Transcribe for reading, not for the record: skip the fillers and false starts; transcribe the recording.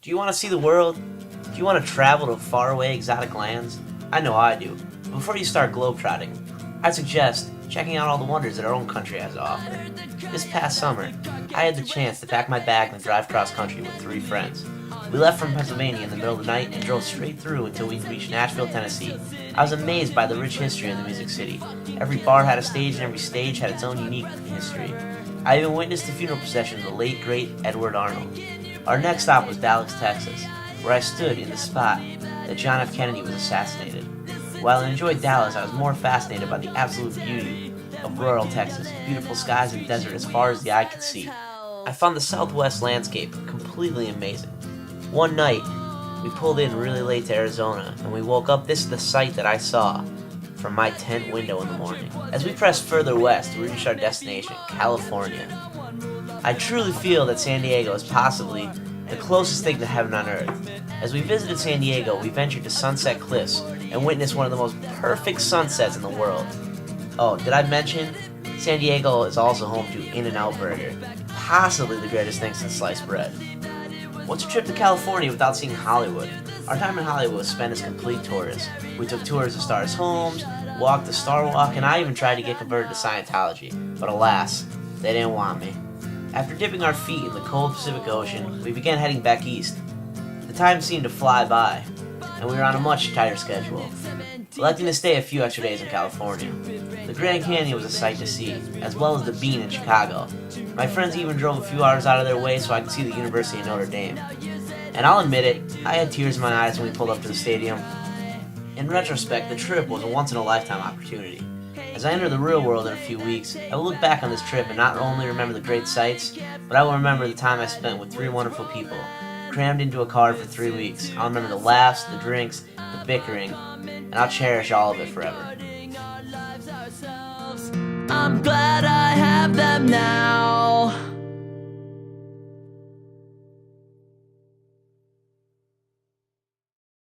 Do you want to see the world? Do you want to travel to faraway exotic lands? I know I do. But before you start globetrotting, I'd suggest checking out all the wonders that our own country has to offer. This past summer, I had the chance to pack my bag and drive cross country with 3 friends. We left from Pennsylvania in the middle of the night and drove straight through until we reached Nashville, Tennessee. I was amazed by the rich history of the Music City. Every bar had a stage and every stage had its own unique history. I even witnessed the funeral procession of the late, great Edward Arnold. Our next stop was Dallas, Texas, where I stood in the spot that John F. Kennedy was assassinated. While I enjoyed Dallas, I was more fascinated by the absolute beauty of rural Texas, beautiful skies and desert as far as the eye could see. I found the southwest landscape completely amazing. One night, we pulled in really late to Arizona, and we woke up. This is the sight that I saw from my tent window in the morning. As we pressed further west, we reached our destination, California. I truly feel that San Diego is possibly the closest thing to heaven on earth. As we visited San Diego, we ventured to Sunset Cliffs and witnessed one of the most perfect sunsets in the world. Oh, did I mention? San Diego is also home to In-N-Out Burger, possibly the greatest thing since sliced bread. What's a trip to California without seeing Hollywood? Our time in Hollywood was spent as complete tourists. We took tours of stars' homes, walked the Star Walk, and I even tried to get converted to Scientology. But alas, they didn't want me. After dipping our feet in the cold Pacific Ocean, we began heading back east. The time seemed to fly by, and we were on a much tighter schedule, electing to stay a few extra days in California. The Grand Canyon was a sight to see, as well as the Bean in Chicago. My friends even drove a few hours out of their way so I could see the University of Notre Dame. And I'll admit it, I had tears in my eyes when we pulled up to the stadium. In retrospect, the trip was a once-in-a-lifetime opportunity. As I enter the real world in a few weeks, I will look back on this trip and not only remember the great sights, but I will remember the time I spent with 3 wonderful people, crammed into a car for 3 weeks. I'll remember the laughs, the drinks, the bickering, and I'll cherish all of it forever. I'm glad I have them now.